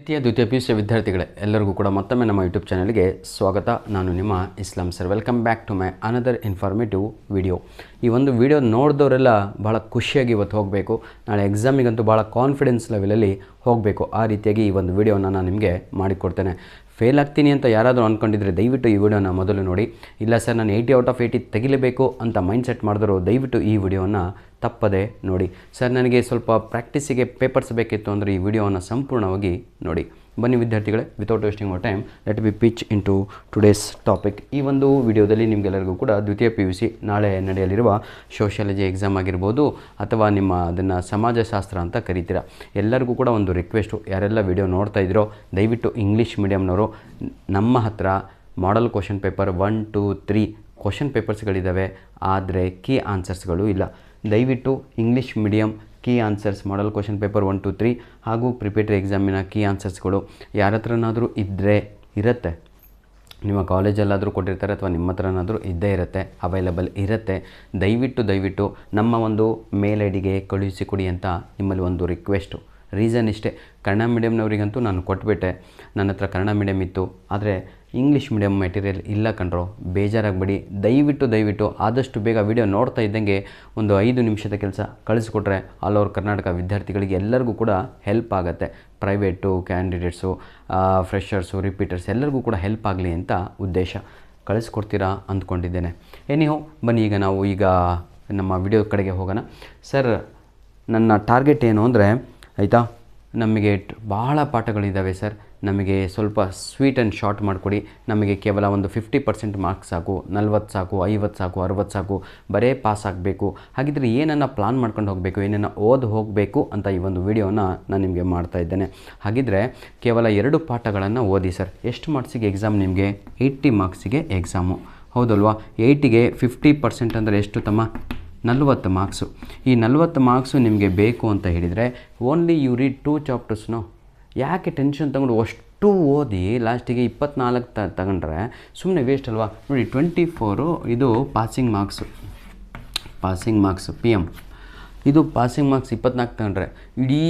ಪ್ರೀತಿಯ ದ್ವಿತೀಯ PUC ವಿದ್ಯಾರ್ಥಿಗಳೇ ಎಲ್ಲರಿಗೂ ಕೂಡ ಮತ್ತೊಮ್ಮೆ ನಮ್ಮ ಯೂಟ್ಯೂಬ್ ಚಾನಲ್ಗೆ ಸ್ವಾಗತ. ನಾನು ನಿಮ್ಮ Islam sir. Welcome back to my another informative video. ಈ ಒಂದು ವಿಡಿಯೋ ನೋಡಿದವರೆಲ್ಲ ಭಾಳ ಖುಷಿಯಾಗಿ ಇವತ್ತು ಹೋಗಬೇಕು, ನಾಳೆ ಎಕ್ಸಾಮಿಗಂತೂ ಭಾಳ ಕಾನ್ಫಿಡೆನ್ಸ್ ಲೆವೆಲಲ್ಲಿ ಹೋಗಬೇಕು. ಆ ರೀತಿಯಾಗಿ ಈ ಒಂದು ವಿಡಿಯೋನ ನಾನು ನಿಮಗೆ ಮಾಡಿಕೊಡ್ತೇನೆ. ಫೇಲ್ ಆಗ್ತೀನಿ ಅಂತ ಯಾರಾದರೂ ಅಂದ್ಕೊಂಡಿದ್ರೆ ದಯವಿಟ್ಟು ಈ ವಿಡಿಯೋನ ಮೊದಲು ನೋಡಿ. ಇಲ್ಲ ಸರ್ ನಾನು 80 ಔಟ್ ಆಫ್ 80 ತೆಗಿಲೇಬೇಕು ಅಂತ ಮೈಂಡ್ಸೆಟ್ ಮಾಡಿದ್ರು ದಯವಿಟ್ಟು ಈ ವಿಡಿಯೋನ ತಪ್ಪದೆ ನೋಡಿ. ಸರ್ ನನಗೆ ಸ್ವಲ್ಪ ಪ್ರಾಕ್ಟೀಸಿಗೆ ಪೇಪರ್ಸ್ ಬೇಕಿತ್ತು ಅಂದರೆ ಈ ವಿಡಿಯೋವನ್ನು ಸಂಪೂರ್ಣವಾಗಿ ನೋಡಿ. ಬನ್ನಿ ವಿದ್ಯಾರ್ಥಿಗಳೇ, without wasting more time let be pitch in to today's topic. ಈ ಒಂದು ವಿಡಿಯೋದಲ್ಲಿ ನಿಮಗೆಲ್ಲರಿಗೂ ಕೂಡ ದ್ವಿತೀಯ PUC ನಾಳೆ ನಡೆಯಲಿರುವ ಸೋಷಿಯಾಲಜಿ ಎಕ್ಸಾಮ್ ಆಗಿರ್ಬೋದು ಅಥವಾ ನಿಮ್ಮ ಅದನ್ನು ಸಮಾಜಶಾಸ್ತ್ರ ಅಂತ ಕರಿತೀರ, ಎಲ್ಲರಿಗೂ ಕೂಡ ಒಂದು ರಿಕ್ವೆಸ್ಟು, ಯಾರೆಲ್ಲ ವಿಡಿಯೋ ನೋಡ್ತಾ ಇದ್ದೀರೋ ದಯವಿಟ್ಟು ಇಂಗ್ಲೀಷ್ ಮೀಡಿಯಮ್ನವರು ನಮ್ಮ ಹತ್ರ ಮಾಡಲ್ ಕ್ವಶನ್ ಪೇಪರ್ 1, 2, 3 ಕ್ವಶನ್ ಪೇಪರ್ಸ್ಗಳಿದ್ದಾವೆ, ಆದರೆ ಕೀ ಆನ್ಸರ್ಸ್ಗಳು ಇಲ್ಲ. ದಯವಿಟ್ಟು ಇಂಗ್ಲೀಷ್ ಮೀಡಿಯಮ್ ಕೀ ಆನ್ಸರ್ಸ್ ಮಾಡಲ್ ಕ್ವಶನ್ ಪೇಪರ್ 1, 2, 3 ಹಾಗೂ ಪ್ರಿಪೇಟರಿ ಎಕ್ಸಾಮಿನ ಕೀ ಆನ್ಸರ್ಸ್ಗಳು ಯಾರ ಹತ್ರನಾದರೂ ಇರುತ್ತೆ, ನಿಮ್ಮ ಕಾಲೇಜಲ್ಲಾದರೂ ಕೊಟ್ಟಿರ್ತಾರೆ ಅಥವಾ ನಿಮ್ಮ ಹತ್ರನಾದರೂ ಇದ್ದೇ ಇರುತ್ತೆ, ಅವೈಲಬಲ್ ಇರುತ್ತೆ. ದಯವಿಟ್ಟು ನಮ್ಮ ಒಂದು ಮೇಲ್ ಐಡಿಗೆ ಕಳುಹಿಸಿಕೊಡಿ ಅಂತ ನಿಮ್ಮಲ್ಲಿ ಒಂದು ರಿಕ್ವೆಸ್ಟು. ರೀಸನ್ ಇಷ್ಟೇ, ಕನ್ನಡ ಮೀಡಿಯಮ್ನವರಿಗಂತೂ ನಾನು ಕೊಟ್ಬಿಟ್ಟೆ, ನನ್ನ ಹತ್ರ ಕನ್ನಡ ಮೀಡಿಯಮ್ ಇತ್ತು, ಆದರೆ ಇಂಗ್ಲೀಷ್ ಮೀಡಿಯಮ್ ಮೆಟೀರಿಯಲ್ ಇಲ್ಲ ಕಣ್ರೋ, ಬೇಜಾರಾಗಬೇಡಿ. ದಯವಿಟ್ಟು ಆದಷ್ಟು ಬೇಗ ವಿಡಿಯೋ ನೋಡ್ತಾ ಇದ್ದಂಗೆ ಒಂದು 5 ನಿಮಿಷದ ಕೆಲಸ ಕಳಿಸ್ಕೊಟ್ರೆ ಆಲ್ ಓವರ್ ಕರ್ನಾಟಕ ವಿದ್ಯಾರ್ಥಿಗಳಿಗೆ ಎಲ್ಲರಿಗೂ ಕೂಡ ಹೆಲ್ಪ್ ಆಗುತ್ತೆ. ಪ್ರೈವೇಟು ಕ್ಯಾಂಡಿಡೇಟ್ಸು, ಫ್ರೆಷರ್ಸು, ರಿಪೀಟರ್ಸ್ ಎಲ್ಲರಿಗೂ ಕೂಡ ಹೆಲ್ಪ್ ಆಗಲಿ ಅಂತ ಉದ್ದೇಶ. ಕಳಿಸ್ಕೊಡ್ತೀರಾ ಅಂದ್ಕೊಂಡಿದ್ದೇನೆ. ಎನಿಹೋ ಬನ್ನಿ ಈಗ ನಮ್ಮ ವಿಡಿಯೋ ಕಡೆಗೆ ಹೋಗೋಣ. ಸರ್ ನನ್ನ ಟಾರ್ಗೆಟ್ ಏನು ಅಂದರೆ ಆಯಿತಾ, ನಮಗೆ ಭಾಳ ಪಾಠಗಳಿದ್ದಾವೆ ಸರ್, ನಮಗೆ ಸ್ವಲ್ಪ ಸ್ವೀಟ್ ಆ್ಯಂಡ್ ಶಾರ್ಟ್ ಮಾಡಿಕೊಡಿ, ನಮಗೆ ಕೇವಲ ಒಂದು 50% ಮಾರ್ಕ್ಸ್ ಸಾಕು, 40 ಸಾಕು, 50 ಸಾಕು, 60 ಸಾಕು, ಬರೇ ಪಾಸ್ ಆಗಬೇಕು. ಹಾಗಿದ್ರೆ ಏನನ್ನು ಪ್ಲಾನ್ ಮಾಡ್ಕೊಂಡು ಹೋಗಬೇಕು, ಏನನ್ನು ಹೋಗಬೇಕು ಅಂತ ಈ ಒಂದು ವಿಡಿಯೋನ ನಾನು ನಿಮಗೆ ಮಾಡ್ತಾ ಇದ್ದೇನೆ. ಹಾಗಿದ್ರೆ ಕೇವಲ 2 ಪಾಠಗಳನ್ನು ಓದಿ ಸರ್. ಎಷ್ಟು ಮಾರ್ಕ್ಸಿಗೆ ಎಕ್ಸಾಮ್ ನಿಮಗೆ? 80 ಮಾರ್ಕ್ಸಿಗೆ ಎಕ್ಸಾಮು, ಹೌದಲ್ವಾ? 80ಗೆ 50% ಅಂದರೆ ಎಷ್ಟು ತಮ್ಮ? 40 ಮಾರ್ಕ್ಸು. ಈ 40 ಮಾರ್ಕ್ಸು ನಿಮಗೆ ಬೇಕು ಅಂತ ಹೇಳಿದರೆ ಓನ್ಲಿ ಯು ರೀಡ್ 2 ಚಾಪ್ಟರ್ಸ್ನೋ. ಯಾಕೆ ಟೆನ್ಷನ್ ತಗೊಂಡು ಅಷ್ಟು ಓದಿ ಲಾಸ್ಟಿಗೆ 24 ತಗೊಂಡ್ರೆ ಸುಮ್ಮನೆ ವೇಸ್ಟ್ ಅಲ್ವಾ? ನೋಡಿ 24 ಇದು ಪಾಸಿಂಗ್ ಮಾರ್ಕ್ಸು PM. ಇದು ಪಾಸಿಂಗ್ ಮಾರ್ಕ್ಸ್ 24 ತಗೊಂಡ್ರೆ ಇಡೀ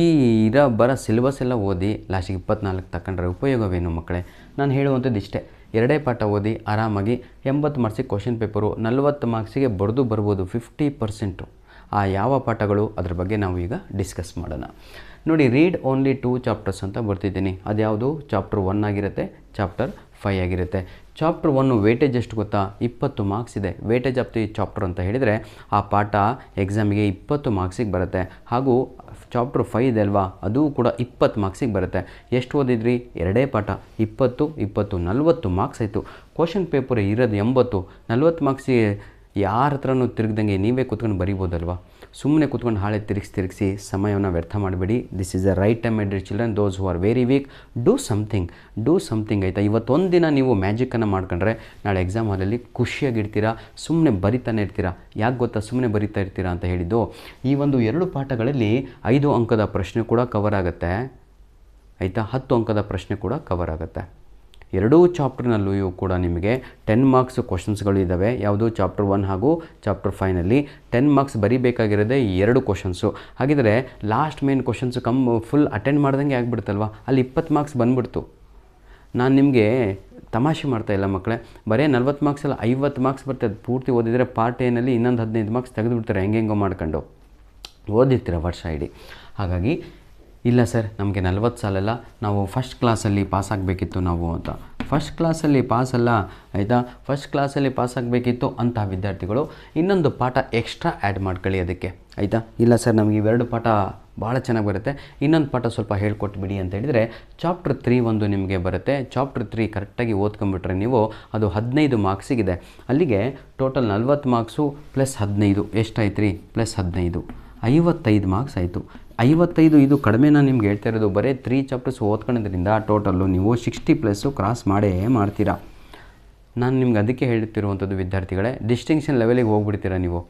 ಬರೋ ಸಿಲೆಬಸ್ ಎಲ್ಲ ಓದಿ ಲಾಸ್ಟಿಗೆ 24 ತಗೊಂಡ್ರೆ ಉಪಯೋಗವೇನು ಮಕ್ಕಳೇ? ನಾನು ಹೇಳುವಂಥದ್ದು ಇಷ್ಟೇ, 2 ಪಾಠ ಓದಿ ಆರಾಮಾಗಿ 80 ಮಾರ್ಕ್ಸಿಗೆ ಕ್ವಶನ್ ಪೇಪರು, 40 ಮಾರ್ಕ್ಸಿಗೆ ಬರೆದು ಬರ್ಬೋದು 50%. ಆ ಯಾವ ಪಾಠಗಳು ಅದ್ರ ಬಗ್ಗೆ ನಾವು ಈಗ ಡಿಸ್ಕಸ್ ಮಾಡೋಣ. ನೋಡಿ, ರೀಡ್ ಓನ್ಲಿ 2 ಚಾಪ್ಟರ್ಸ್ ಅಂತ ಬರ್ತಿದ್ದೀನಿ. ಅದ್ಯಾವುದು? ಚಾಪ್ಟರ್ 1 ಆಗಿರುತ್ತೆ, ಚಾಪ್ಟರ್ 5 ಆಗಿರುತ್ತೆ. ಚಾಪ್ಟರ್ 1 ವೇಟೇಜ್ ಎಷ್ಟು ಗೊತ್ತಾ? 20 ಮಾರ್ಕ್ಸ್ ಇದೆ. ವೇಟೇಜ್ ಆಫ್ ದಿ ಚಾಪ್ಟರ್ ಅಂತ ಹೇಳಿದರೆ ಆ ಪಾಠ ಎಕ್ಸಾಮಿಗೆ 20 ಮಾರ್ಕ್ಸಿಗೆ ಬರುತ್ತೆ. ಹಾಗೂ ಚಾಪ್ಟರ್ 5 ಇದೆ ಅಲ್ವಾ, ಅದು ಕೂಡ 20 ಮಾರ್ಕ್ಸಿಗೆ ಬರುತ್ತೆ. ಎಷ್ಟು ಓದಿದ್ರಿ? 2 ಪಾಠ, 20, 40 ಮಾರ್ಕ್ಸ್ ಆಯಿತು. ಕ್ವಶನ್ ಪೇಪರ್ ಇರೋದು 80, 40 ಮಾರ್ಕ್ಸಿಗೆ ಯಾರ ಹತ್ರನೂ ತಿರುಗ್ದಂಗೆ ನೀವೇ ಕೂತ್ಕೊಂಡು ಬರಿಬೋದಲ್ವಾ? ಸುಮ್ಮನೆ ಕೂತ್ಕೊಂಡು ಹಾಳೆ ತಿರುಗಿಸಿ ಸಮಯವನ್ನು ವ್ಯರ್ಥ ಮಾಡಬೇಡಿ. This is the right time my dear children. Those who are very weak, do something ಆಯಿತಾ? ಇವತ್ತೊಂದು ದಿನ ನೀವು ಮ್ಯಾಜಿಕನ್ನು ಮಾಡ್ಕೊಂಡ್ರೆ ನಾಳೆ ಎಕ್ಸಾಮ್ ಹಾಲಲ್ಲಿ ಖುಷಿಯಾಗಿರ್ತೀರಾ. ಸುಮ್ಮನೆ ಬರಿತಾನೆ ಇರ್ತೀರಾ. ಯಾಕೆ ಗೊತ್ತಾ ಸುಮ್ಮನೆ ಬರಿತಾ ಇರ್ತೀರಾ ಅಂತ ಹೇಳಿದ್ದು? ಈ ಒಂದು 2 ಪಾಠಗಳಲ್ಲಿ 5 ಅಂಕದ ಪ್ರಶ್ನೆ ಕೂಡ ಕವರ್ ಆಗುತ್ತೆ ಆಯಿತಾ, 10 ಅಂಕದ ಪ್ರಶ್ನೆ ಕೂಡ ಕವರ್ ಆಗುತ್ತೆ. 2 ಚಾಪ್ಟರ್ನಲ್ಲೂ ಕೂಡ ನಿಮಗೆ 10 ಮಾರ್ಕ್ಸ್ ಕ್ವಶನ್ಸ್ಗಳು ಇದ್ದಾವೆ. ಯಾವುದು? ಚಾಪ್ಟರ್ 1 ಹಾಗೂ ಚಾಪ್ಟರ್ 5ನಲ್ಲಿ 10 ಮಾರ್ಕ್ಸ್ ಬರೀಬೇಕಾಗಿರೋದೇ 2 ಕ್ವಶನ್ಸು. ಹಾಗಿದ್ರೆ last main questions full attend ಮಾಡ್ದಂಗೆ ಆಗಿಬಿಡ್ತಲ್ವ, ಅಲ್ಲಿ 20 ಮಾರ್ಕ್ಸ್ ಬಂದುಬಿಡ್ತು. ನಾನು ನಿಮಗೆ ತಮಾಷೆ ಮಾಡ್ತಾಯಿಲ್ಲ ಮಕ್ಕಳೇ, ಬರೀ 40 ಮಾರ್ಕ್ಸಲ್ಲ 50 ಮಾರ್ಕ್ಸ್ ಬರ್ತದೆ. ಅದು ಪೂರ್ತಿ ಓದಿದರೆ ಪಾರ್ಟ್ ಎನಲ್ಲಿ ಇನ್ನೊಂದು 15 ಮಾರ್ಕ್ಸ್ ತೆಗೆದುಬಿಡ್ತಾರೆ, ಹೆಂಗೆಂಗೋ ಮಾಡ್ಕೊಂಡು ಓದಿರ್ತೀರ ವರ್ಷ ಇಡೀ. ಹಾಗಾಗಿ ಇಲ್ಲ ಸರ್ ನಮಗೆ 40 ಸಾಲಲ್ಲ, ನಾವು ಫಸ್ಟ್ ಕ್ಲಾಸಲ್ಲಿ ಪಾಸ್ ಆಗಬೇಕಿತ್ತು ನಾವು ಅಂತ. ಫಸ್ಟ್ ಕ್ಲಾಸಲ್ಲಿ ಪಾಸಲ್ಲ ಆಯಿತಾ, ಫಸ್ಟ್ ಕ್ಲಾಸಲ್ಲಿ ಪಾಸ್ ಆಗಬೇಕಿತ್ತು ಅಂತಹ ವಿದ್ಯಾರ್ಥಿಗಳು ಇನ್ನೊಂದು ಪಾಠ ಎಕ್ಸ್ಟ್ರಾ ಆ್ಯಡ್ ಮಾಡ್ಕೊಳ್ಳಿ ಅದಕ್ಕೆ ಆಯಿತಾ. ಇಲ್ಲ ಸರ್ ನಮಗೆ ಇವೆರಡು ಪಾಠ ಭಾಳ ಚೆನ್ನಾಗಿ ಬರುತ್ತೆ, ಇನ್ನೊಂದು ಪಾಠ ಸ್ವಲ್ಪ ಹೇಳ್ಕೊಟ್ಬಿಡಿ ಅಂತ ಹೇಳಿದರೆ ಚಾಪ್ಟರ್ 3 ಒಂದು ನಿಮಗೆ ಬರುತ್ತೆ. ಚಾಪ್ಟರ್ 3 ಕರೆಕ್ಟಾಗಿ ಓದ್ಕೊಂಬಿಟ್ರೆ ನೀವು ಅದು 15 ಮಾರ್ಕ್ಸಿಗಿದೆ. ಅಲ್ಲಿಗೆ ಟೋಟಲ್ 40 ಮಾರ್ಕ್ಸು ಪ್ಲಸ್ 15 ಎಷ್ಟಾಯ್ತು ರೀ? ಪ್ಲಸ್ 15 55 ಮಾರ್ಕ್ಸ್ ಆಯಿತು. 55 ಇದು ಕಡಿಮೆ. ನಾನು ನಿಮ್ಗೆ ಹೇಳ್ತಾ ಇರೋದು ಬರೀ 3 ಚಾಪ್ಟರ್ಸ್ ಓದ್ಕೊಳ್ಳೋದ್ರಿಂದ ಟೋಟಲ್ಲು ನೀವು 60+ ಕ್ರಾಸ್ ಮಾಡೇ ಮಾಡ್ತೀರಾ. ನಾನು ನಿಮ್ಗೆ ಅದಕ್ಕೆ ಹೇಳ್ತಿರುವಂಥದ್ದು ವಿದ್ಯಾರ್ಥಿಗಳೇ, ಡಿಸ್ಟಿಂಕ್ಷನ್ ಲೆವೆಲಿಗೆ ಹೋಗ್ಬಿಡ್ತೀರಾ ನೀವು.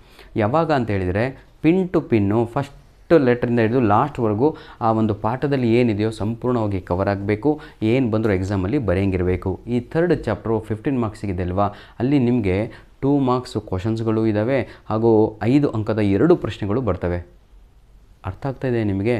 ಯಾವಾಗ ಅಂತ ಹೇಳಿದರೆ ಪಿನ್ ಟು ಪಿನ್ನು ಫಸ್ಟ್ ಲೆಟ್ರಿಂದ ಹಿಡಿದು ಲಾಸ್ಟ್ವರೆಗೂ ಆ ಒಂದು ಪಾಠದಲ್ಲಿ ಏನಿದೆಯೋ ಸಂಪೂರ್ಣವಾಗಿ ಕವರ್ ಆಗಬೇಕು. ಏನು ಬಂದರೂ ಎಕ್ಸಾಮಲ್ಲಿ ಬರೆಯಂಗಿರಬೇಕು. ಈ 3rd ಚಾಪ್ಟರು 15 ಮಾರ್ಕ್ಸಿಗಿದೆ ಅಲ್ವಾ, ಅಲ್ಲಿ ನಿಮಗೆ 2 ಮಾರ್ಕ್ಸ್ ಕ್ವಶನ್ಸ್ಗಳು ಇದ್ದಾವೆ ಹಾಗೂ 5 ಅಂಕದ 2 ಪ್ರಶ್ನೆಗಳು ಬರ್ತವೆ. ಅರ್ಥ ಆಗ್ತಾಯಿದೆ ನಿಮಗೆ?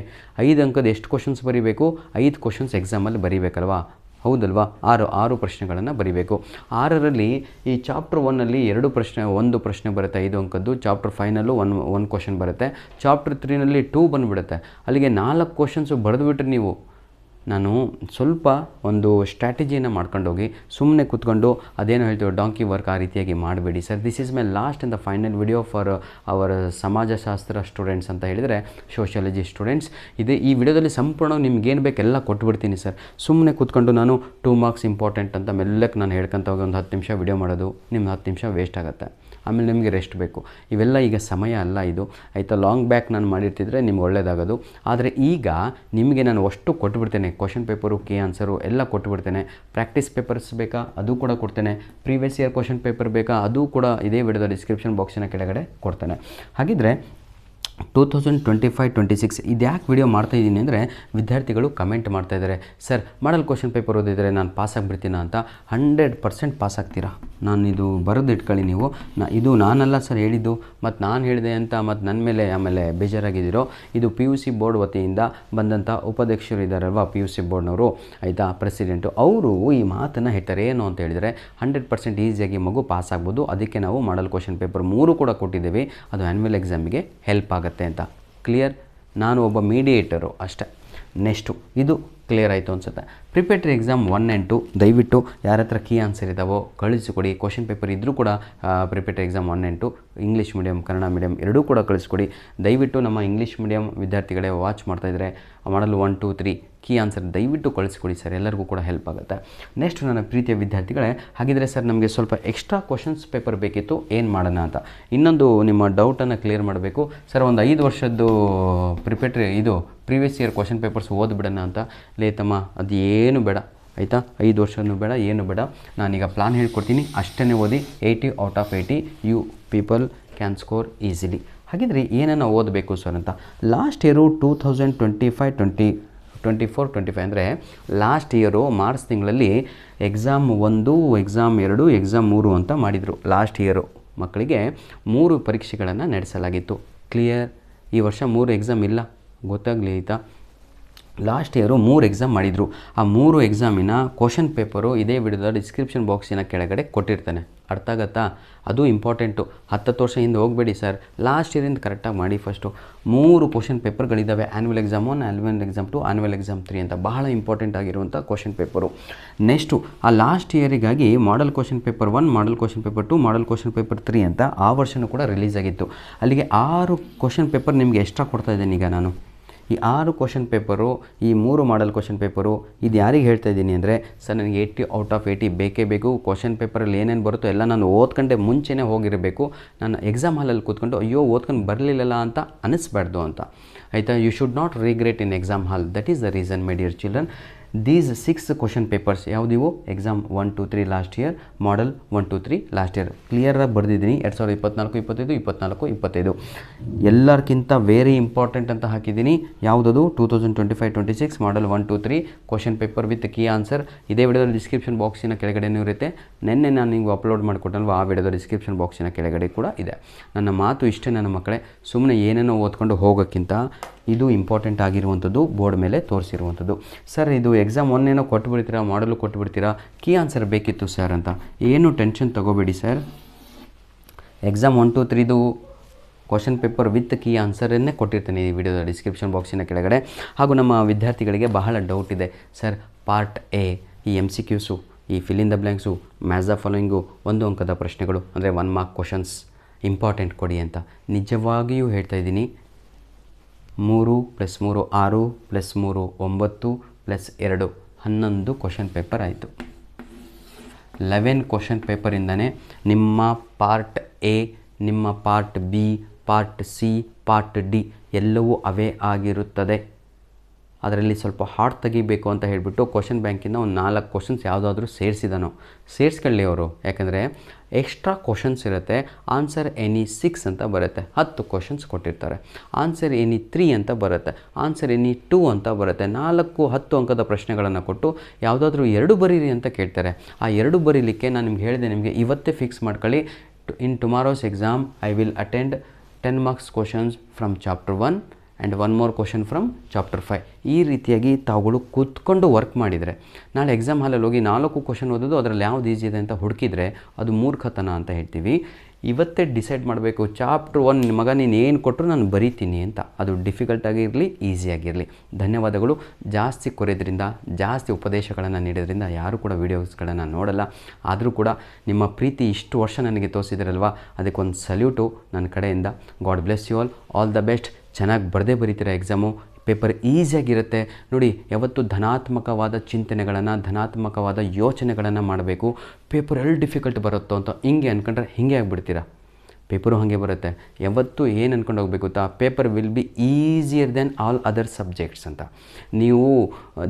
5 ಅಂಕದ ಎಷ್ಟು ಕ್ವಶನ್ಸ್ ಬರೀಬೇಕು? 5 ಕ್ವಶನ್ಸ್ ಎಕ್ಸಾಮಲ್ಲಿ ಬರೀಬೇಕಲ್ವಾ? ಹೌದಲ್ವಾ? 6 ಪ್ರಶ್ನೆಗಳನ್ನು ಬರೀಬೇಕು. 6ರಲ್ಲಿ ಈ ಚಾಪ್ಟರ್ 1ನಲ್ಲಿ 1 ಪ್ರಶ್ನೆ ಬರುತ್ತೆ 5 ಅಂಕದ್ದು. ಚಾಪ್ಟರ್ 5ನಲ್ಲೂ ಒಂದು ಕ್ವಶನ್ ಬರುತ್ತೆ. ಚಾಪ್ಟರ್ 3ನಲ್ಲಿ 2 ಬಂದುಬಿಡುತ್ತೆ. ಅಲ್ಲಿಗೆ 4 ಕ್ವಶನ್ಸು ಬರೆದುಬಿಟ್ರೆ ನೀವು, ನಾನು ಸ್ವಲ್ಪ ಒಂದು ಸ್ಟ್ರಾಟಜಿಯನ್ನು ಮಾಡ್ಕೊಂಡೋಗಿ ಸುಮ್ಮನೆ ಕೂತ್ಕೊಂಡು ಅದೇನೋ ಹೇಳ್ತೀವಿ ಡಾಂಕಿ ವರ್ಕ್, ಆ ರೀತಿಯಾಗಿ ಮಾಡಬೇಡಿ sir. This is my last and the final video for our ಸಮಾಜಶಾಸ್ತ್ರ ಸ್ಟೂಡೆಂಟ್ಸ್ ಅಂತ ಹೇಳಿದರೆ ಸೋಷಿಯಾಲಜಿ ಸ್ಟೂಡೆಂಟ್ಸ್. ಈ ವಿಡಿಯೋದಲ್ಲಿ ಸಂಪೂರ್ಣ ನಿಮ್ಗೇನು ಬೇಕು ಎಲ್ಲ ಕೊಟ್ಬಿಡ್ತೀನಿ ಸರ್. ಸುಮ್ಮನೆ ಕೂತ್ಕೊಂಡು ನಾನು 2 ಮಾರ್ಕ್ಸ್ ಇಂಪಾರ್ಟೆಂಟ್ ಅಂತ ಮೆಲ್ಲಕ್ಕೆ ನಾನು ಹೇಳ್ಕೊತ ಹೋಗಿ ಒಂದು 10 ನಿಮಿಷ ವಿಡಿಯೋ ಮಾಡೋದು, ನಿಮ್ಮ 10 ನಿಮಿಷ ವೇಸ್ಟ್ ಆಗುತ್ತೆ. ಆಮೇಲೆ ನಿಮಗೆ ರೆಸ್ಟ್ ಬೇಕು. ಇವೆಲ್ಲ ಈಗ ಸಮಯ ಅಲ್ಲ ಇದು, ಆಯಿತಾ? ಲಾಂಗ್ ಬ್ಯಾಕ್ ನಾನು ಮಾಡಿರ್ತಿದ್ರೆ ನಿಮ್ಗೆ ಒಳ್ಳೆಯದಾಗೋದು. ಆದರೆ ಈಗ ನಿಮಗೆ ನಾನು ಅಷ್ಟು ಕೊಟ್ಟುಬಿಡ್ತೇನೆ. ಕ್ವಶನ್ ಪೇಪರು, ಕೀ ಆನ್ಸರು ಎಲ್ಲ ಕೊಟ್ಟುಬಿಡ್ತೇನೆ. ಪ್ರಾಕ್ಟೀಸ್ ಪೇಪರ್ಸ್ ಬೇಕಾ ಅದು ಕೂಡ ಕೊಡ್ತೇನೆ. ಪ್ರೀವಿಯಸ್ ಇಯರ್ ಕ್ವಶನ್ ಪೇಪರ್ ಬೇಕಾ ಅದು ಕೂಡ ಇದೇ ವಿಡಿಯೋದ ಡಿಸ್ಕ್ರಿಪ್ಷನ್ ಬಾಕ್ಸಿನ ಕೆಳಗಡೆ ಕೊಡ್ತೇನೆ. ಹಾಗಿದ್ರೆ 2025-26 ಇದು ಯಾಕೆ ವಿಡಿಯೋ ಮಾಡ್ತಾಯಿದ್ದೀನಿ ಅಂದರೆ, ವಿದ್ಯಾರ್ಥಿಗಳು ಕಮೆಂಟ್ ಮಾಡ್ತಾಯಿದ್ದಾರೆ, ಸರ್ ಮಾಡಲ್ ಕ್ವಶನ್ ಪೇಪರ್ ಓದಿದರೆ ನಾನು ಪಾಸ್ ಆಗಿಬಿಡ್ತೀನ ಅಂತ. 100% ಪಾಸ್ ಆಗ್ತೀರಾ. ನಾನು ಇದು ಬರೆದು ಇಟ್ಕೊಳ್ಳಿ ನೀವು. ಇದು ನಾನಲ್ಲ ಸರ್ ಹೇಳಿದ್ದು, ಮತ್ತು ನಾನು ಹೇಳಿದೆ ಅಂತ ಮತ್ತು ನನ್ನ ಮೇಲೆ ಆಮೇಲೆ ಬೇಜಾರಾಗಿದ್ದೀರೋ. ಇದು PUC ಬೋರ್ಡ್ ವತಿಯಿಂದ ಬಂದಂಥ ಉಪಾಧ್ಯಕ್ಷರು ಇದ್ದಾರಲ್ವ, PUC ಬೋರ್ಡ್ನವರು, ಆಯಿತಾ, ಪ್ರೆಸಿಡೆಂಟು, ಅವರು ಈ ಮಾತನ್ನು ಹೇಳ್ತಾರೆ. ಏನು ಅಂತ ಹೇಳಿದರೆ 100% ಈಸಿಯಾಗಿ ಮಗು ಪಾಸ್ ಆಗ್ಬೋದು. ಅದಕ್ಕೆ ನಾವು ಮಾಡಲ್ ಕ್ವಶನ್ ಪೇಪರ್ 3 ಕೂಡ ಕೊಟ್ಟಿದ್ದೇವೆ. ಅದು ಆ್ಯನ್ಯುವಲ್ ಎಕ್ಸಾಮಿಗೆ ಹೆಲ್ಪ್ ಆಗುತ್ತೆ ಅಂತ. ಕ್ಲಿಯರ್? ನಾನು ಒಬ್ಬ ಮೀಡಿಯೇಟರು ಅಷ್ಟೇ. ನೆಕ್ಸ್ಟು ಇದು ಕ್ಲಿಯರ್ ಆಯಿತು ಅನಿಸುತ್ತೆ. ಪ್ರಿಪೇಟರಿ ಎಕ್ಸಾಮ್ 1 and 2 ದಯವಿಟ್ಟು ಯಾರ ಹತ್ರ ಕೀ ಆನ್ಸರ್ ಇದ್ದಾವೋ ಕಳಿಸಿಕೊಡಿ. ಕ್ವಶನ್ ಪೇಪರ್ ಇದ್ದರೂ ಕೂಡ preparatory exam 1 and 2 English medium, Kannada medium ಎರಡೂ ಕೂಡ ಕಳಿಸ್ಕೊಡಿ. ದಯವಿಟ್ಟು ನಮ್ಮ ಇಂಗ್ಲೀಷ್ ಮೀಡಿಯಮ್ ವಿದ್ಯಾರ್ಥಿಗಳೇ ವಾಚ್ ಮಾಡ್ತಾಯಿದ್ರೆ ಮಾಡಲ್ 1, 2, 3 ಕೀ ಆನ್ಸರ್ ದಯವಿಟ್ಟು ಕಳಿಸ್ಕೊಡಿ ಸರ್, ಎಲ್ಲರಿಗೂ ಕೂಡ ಹೆಲ್ಪ್ ಆಗುತ್ತೆ. ನೆಕ್ಸ್ಟ್ ನನ್ನ ಪ್ರೀತಿಯ ವಿದ್ಯಾರ್ಥಿಗಳೇ, ಹಾಗಿದ್ರೆ ಸರ್ ನಮಗೆ ಸ್ವಲ್ಪ ಎಕ್ಸ್ಟ್ರಾ ಕ್ವಶನ್ಸ್ ಪೇಪರ್ ಬೇಕಿತ್ತು, ಏನು ಮಾಡೋಣ ಅಂತ. ಇನ್ನೊಂದು ನಿಮ್ಮ ಡೌಟನ್ನು ಕ್ಲಿಯರ್ ಮಾಡಬೇಕು ಸರ್. ಒಂದು 5 ವರ್ಷದ್ದು ಪ್ರಿಪೇಟರಿ ಇದು ಪ್ರೀವಿಯಸ್ ಇಯರ್ ಕ್ವಶನ್ ಪೇಪರ್ಸ್ ಓದ್ಬಿಡೋಣ ಅಂತ. ಲೇತಮ್ಮ ಅದು ಏನು ಬೇಡ, ಆಯಿತಾ? 5 ವರ್ಷನೂ ಬೇಡ, ಏನು ಬೇಡ. ನಾನೀಗ ಪ್ಲಾನ್ ಹೇಳ್ಕೊಡ್ತೀನಿ, ಅಷ್ಟೇ ಓದಿ. 80 out of 80 you people can score easily. ಹಾಗಿದ್ರೆ ಏನನ್ನು ಓದಬೇಕು ಸರ್ ಅಂತ. ಲಾಸ್ಟ್ ಇಯರು 2024-25 ಅಂದರೆ ಲಾಸ್ಟ್ ಇಯರು ಮಾರ್ಚ್ ತಿಂಗಳಲ್ಲಿ ಎಕ್ಸಾಮ್ 1, ಎಕ್ಸಾಮ್ 2, ಎಕ್ಸಾಮ್ 3 ಅಂತ ಮಾಡಿದರು. ಲಾಸ್ಟ್ ಇಯರು ಮಕ್ಕಳಿಗೆ 3 ಪರೀಕ್ಷೆಗಳನ್ನು ನಡೆಸಲಾಗಿತ್ತು. ಕ್ಲಿಯರ್? ಈ ವರ್ಷ 3 ಎಕ್ಸಾಮ್ ಇಲ್ಲ, ಗೊತ್ತಾಗಲಿ, ಆಯಿತಾ? ಲಾಸ್ಟ್ ಇಯರು 3 ಎಕ್ಸಾಮ್ ಮಾಡಿದರು. ಆ 3 ಎಕ್ಸಾಮಿನ ಕ್ವಶನ್ ಪೇಪರು ಇದೇ ವಿಡಿಯೋದ ಡಿಸ್ಕ್ರಿಪ್ಷನ್ ಬಾಕ್ಸಿನ ಕೆಳಗಡೆ ಕೊಟ್ಟಿರ್ತಾನೆ. ಅರ್ಥ ಆಗುತ್ತಾ? ಅದು ಇಂಪಾರ್ಟೆಂಟು. 10 ವರ್ಷ ಹಿಂದೆ ಹೋಗಬೇಡಿ ಸರ್, ಲಾಸ್ಟ್ ಇಯರಿಂದ ಕರೆಕ್ಟಾಗಿ ಮಾಡಿ. ಫಸ್ಟು 3 ಕ್ವಶನ್ ಪೇಪರ್ಗಳಿದ್ದಾವೆ. Annual exam 1, annual exam 2, annual exam 3 ಅಂತ ಬಹಳ ಇಂಪಾರ್ಟೆಂಟ್ ಆಗಿರುವಂಥ ಕ್ವಶನ್ ಪೇಪರು. ನೆಕ್ಸ್ಟು ಆ ಲಾಸ್ಟ್ ಇಯರಿಗಾಗಿ model question paper 1, model question paper 2, model question paper 3 ಅಂತ ಆ ವರ್ಷನೂ ಕೂಡ ರಿಲೀಸ್ ಆಗಿತ್ತು. ಅಲ್ಲಿಗೆ 6 ಕ್ವಶನ್ ಪೇಪರ್ ನಿಮಗೆ ಎಕ್ಸ್ಟ್ರಾ ಕೊಡ್ತಾ ಇದ್ದೀನಿ ಈಗ ನಾನು. ಈ 6 ಕ್ವಶನ್ ಪೇಪರು, ಈ 3 ಮಾಡಲ್ ಕ್ವಶನ್ ಪೇಪರು, ಇದು ಯಾರಿಗೆ ಹೇಳ್ತಾ ಇದ್ದೀನಿ ಅಂದರೆ, ಸರ್ ನನಗೆ 80 out of 80 ಬೇಕೇ ಬೇಕು. ಕ್ವಶನ್ ಪೇಪರಲ್ಲಿ ಏನೇನು ಬರುತ್ತೋ ಎಲ್ಲ ನಾನು ಓದ್ಕೊಂಡೆ ಮುಂಚೆನೇ ಹೋಗಿರಬೇಕು. ನಾನು ಎಕ್ಸಾಮ್ ಹಾಲಲ್ಲಿ ಕೂತ್ಕೊಂಡು ಅಯ್ಯೋ ಓದ್ಕೊಂಡು ಬರಲಿಲ್ಲಲ್ಲ ಅಂತ ಅನ್ನಿಸ್ಬಾರ್ದು ಅಂತ, ಆಯಿತಾ? You should not regret in exam hall. That is the reason my dear children. These 6 question papers ಯಾವುದಿವು? Exam 1, 2, 3 last year, model 1, 2, 3 last year ಕ್ಲಿಯರಾಗಿ ಬರೆದಿದ್ದೀನಿ. 2024-25, 24-25 ಎಲ್ಲರಿಗಿಂತ ವೆರಿ ಇಂಪಾರ್ಟೆಂಟ್ ಅಂತ ಹಾಕಿದ್ದೀನಿ. ಯಾವುದದು? 2025-26 ಮಾಡಲ್ 1, 2, 3 question paper with key answer. ಇದೇ ವಿಡಿಯೋದ ಡಿಸ್ಕ್ರಿಪ್ಷನ್ ಬಾಕ್ಸಿನ ಕೆಳಗಡೆನೂ ಇರುತ್ತೆ. ನಿನ್ನೆ ನಾನು ನಿಮಗೆ ಅಪ್ಲೋಡ್ ಮಾಡಿಕೊಟ್ಟಲ್ವ, ಆ ವಿಡಿಯೋದ ಡಿಸ್ಕ್ರಿಪ್ಷನ್ ಬಾಕ್ಸಿನ ಕೆಳಗಡೆ ಕೂಡ ಇದೆ. ನನ್ನ ಮಾತು ಇಷ್ಟೇ ನನ್ನ ಮಕ್ಕಳೇ, ಸುಮ್ಮನೆ ಏನೇನೋ ಓದ್ಕೊಂಡು ಹೋಗೋಕ್ಕಿಂತ ಇದು ಇಂಪಾರ್ಟೆಂಟ್ ಆಗಿರುವಂಥದ್ದು, ಬೋರ್ಡ್ ಮೇಲೆ ತೋರಿಸಿರುವಂಥದ್ದು. ಸರ್ ಇದು ಎಕ್ಸಾಮ್ 1 ಏನೋ ಕೊಟ್ಟುಬಿಡ್ತೀರಾ, ಮಾಡಲು ಕೊಟ್ಟುಬಿಡ್ತೀರಾ, ಕೀ ಆನ್ಸರ್ ಬೇಕಿತ್ತು ಸರ್ ಅಂತ. ಏನು ಟೆನ್ಷನ್ ತೊಗೋಬೇಡಿ ಸರ್. ಎಕ್ಸಾಮ್ 1, 2, 3ದು ಕ್ವಶನ್ ಪೇಪರ್ ವಿತ್ ಕೀ ಆನ್ಸರನ್ನೇ ಕೊಟ್ಟಿರ್ತೀನಿ ಈ ವಿಡಿಯೋದ ಡಿಸ್ಕ್ರಿಪ್ಷನ್ ಬಾಕ್ಸಿನ ಕೆಳಗಡೆ. ಹಾಗೂ ನಮ್ಮ ವಿದ್ಯಾರ್ಥಿಗಳಿಗೆ ಬಹಳ ಡೌಟ್ ಇದೆ ಸರ್, ಪಾರ್ಟ್ ಎ ಈ MCQಸು, ಈ fill in the blanks, match the following 1 ಅಂಕದ ಪ್ರಶ್ನೆಗಳು ಅಂದರೆ 1 ಮಾರ್ಕ್ ಕ್ವಶನ್ಸ್ ಇಂಪಾರ್ಟೆಂಟ್ ಕೊಡಿ ಅಂತ. ನಿಜವಾಗಿಯೂ ಹೇಳ್ತಾ ಇದ್ದೀನಿ. 3 + 3 6 + 3 9 + 2 11 ಕ್ವಶನ್ ಪೇಪರ್ ಆಯಿತು. 11 ಕ್ವಶನ್ ಪೇಪರಿಂದನೇ ನಿಮ್ಮ ಪಾರ್ಟ್ ಎ, ನಿಮ್ಮ part B, part C, part D ಎಲ್ಲವೂ ಅವೇ ಆಗಿರುತ್ತದೆ. ಅದರಲ್ಲಿ ಸ್ವಲ್ಪ ಹಾರ್ಟ್ ತೆಗಿಬೇಕು ಅಂತ ಹೇಳಿಬಿಟ್ಟು ಕ್ವಶನ್ ಬ್ಯಾಂಕಿಂದ ಒಂದು 4 ಕ್ವಶನ್ಸ್ ಯಾವುದಾದ್ರೂ ಸೇರಿಸ್ಕೊಳ್ಳಿ ಅವರು. ಯಾಕಂದರೆ ಎಕ್ಸ್ಟ್ರಾ ಕ್ವಶನ್ಸ್ ಇರುತ್ತೆ. ಆನ್ಸರ್ ಎನಿ 6 ಅಂತ ಬರುತ್ತೆ, 10 ಕ್ವಶನ್ಸ್ ಕೊಟ್ಟಿರ್ತಾರೆ. ಆನ್ಸರ್ ಎನಿ 3 ಅಂತ ಬರುತ್ತೆ, ಆನ್ಸರ್ ಎನಿ 2 ಅಂತ ಬರುತ್ತೆ. 4 10 ಅಂಕದ ಪ್ರಶ್ನೆಗಳನ್ನು ಕೊಟ್ಟು ಯಾವುದಾದ್ರೂ 2 ಬರೀರಿ ಅಂತ ಕೇಳ್ತಾರೆ. ಆ 2 ಬರೀಲಿಕ್ಕೆ ನಾನು ನಿಮ್ಗೆ ಹೇಳಿದೆ, ನಿಮಗೆ ಇವತ್ತೇ ಫಿಕ್ಸ್ ಮಾಡ್ಕೊಳ್ಳಿ. In tomorrow's exam I will attend 10 marks questions from chapter 1 and one more question from chapter 5. ಈ ರೀತಿಯಾಗಿ ತಾವುಗಳು ಕೂತ್ಕೊಂಡು ವರ್ಕ್ ಮಾಡಿದರೆ ನಾಳೆ ಎಕ್ಸಾಮ್ ಹಾಲಲ್ಲಿ ಹೋಗಿ 4 ಕ್ವಶನ್ ಓದೋದು ಅದರಲ್ಲಿ ಯಾವ್ದು ಈಸಿ ಇದೆ ಅಂತ ಹುಡುಕಿದರೆ ಅದು ಮೂರ್ಖತನ ಅಂತ ಹೇಳ್ತೀವಿ. ಇವತ್ತೇ ಡಿಸೈಡ್ ಮಾಡಬೇಕು, ಚಾಪ್ಟರ್ 1 ಮಗ ನೀನು ಏನು ಕೊಟ್ಟರು ನಾನು ಬರೀತೀನಿ ಅಂತ. ಅದು ಡಿಫಿಕಲ್ಟಾಗಿರಲಿ ಈಸಿಯಾಗಿರಲಿ. ಧನ್ಯವಾದಗಳು. ಜಾಸ್ತಿ ಕೊರೆಯೋದ್ರಿಂದ, ಜಾಸ್ತಿ ಉಪದೇಶಗಳನ್ನು ನೀಡೋದ್ರಿಂದ ಯಾರೂ ಕೂಡ ವೀಡಿಯೋಸ್ಗಳನ್ನು ನೋಡಲ್ಲ. ಆದರೂ ಕೂಡ ನಿಮ್ಮ ಪ್ರೀತಿ ಇಷ್ಟು ವರ್ಷ ನನಗೆ ತೋರಿಸಿದ್ರಲ್ವ, ಅದಕ್ಕೊಂದು ಸಲ್ಯೂಟು ನನ್ನ ಕಡೆಯಿಂದ. God bless you all the best. ಚೆನ್ನಾಗಿ ಬರೀತೀರಾ ಎಕ್ಸಾಮು. ಪೇಪರ್ ಈಸಿಯಾಗಿರುತ್ತೆ ನೋಡಿ. ಯಾವತ್ತು ಧನಾತ್ಮಕವಾದ ಚಿಂತನೆಗಳನ್ನು, ಧನಾತ್ಮಕವಾದ ಯೋಚನೆಗಳನ್ನು ಮಾಡಬೇಕು. ಪೇಪರ್ ಎಲ್ಲಿ ಡಿಫಿಕಲ್ಟ್ ಬರುತ್ತೋ ಅಂತ ಹಿಂಗೆ ಅಂದ್ಕೊಂಡ್ರೆ ಹಿಂಗೆ ಆಗಿಬಿಡ್ತೀರಾ. ಪೇಪರು ಹಾಗೆ ಬರುತ್ತೆ. ಯಾವತ್ತೂ ಏನು ಅಂದ್ಕೊಂಡು ಹೋಗ್ಬೇಕು ಗೊತ್ತಾ, paper will be easier than all other subjects ಅಂತ. ನೀವು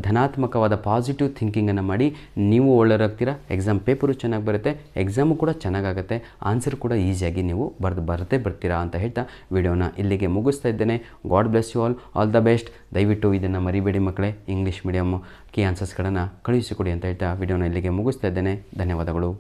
ಧನಾತ್ಮಕವಾದ ಪಾಸಿಟಿವ್ ಥಿಂಕಿಂಗನ್ನು ಮಾಡಿ ನೀವು ಒಳ್ಳೆಯರಾಗ್ತೀರಾ. ಎಕ್ಸಾಮ್ ಪೇಪರು ಚೆನ್ನಾಗಿ ಬರುತ್ತೆ, ಎಕ್ಸಾಮು ಕೂಡ ಚೆನ್ನಾಗಾಗುತ್ತೆ, ಆನ್ಸರ್ ಕೂಡ ಈಸಿಯಾಗಿ ನೀವು ಬರದೇ ಬರ್ತೀರಾ ಅಂತ ಹೇಳ್ತಾ ವಿಡಿಯೋನ ಇಲ್ಲಿಗೆ ಮುಗಿಸ್ತಾ ಇದ್ದೇನೆ. God bless you all the best. ದಯವಿಟ್ಟು ಇದನ್ನು ಮರಿಬೇಡಿ ಮಕ್ಕಳೇ. ಇಂಗ್ಲೀಷ್ ಮೀಡಿಯಮ್ ಕೀ ಆನ್ಸರ್ಸ್ಗಳನ್ನು ಕಳುಹಿಸಿಕೊಡಿ ಅಂತ ಹೇಳ್ತಾ ವಿಡಿಯೋನ ಇಲ್ಲಿಗೆ ಮುಗಿಸ್ತಾ ಇದ್ದೇನೆ. ಧನ್ಯವಾದಗಳು.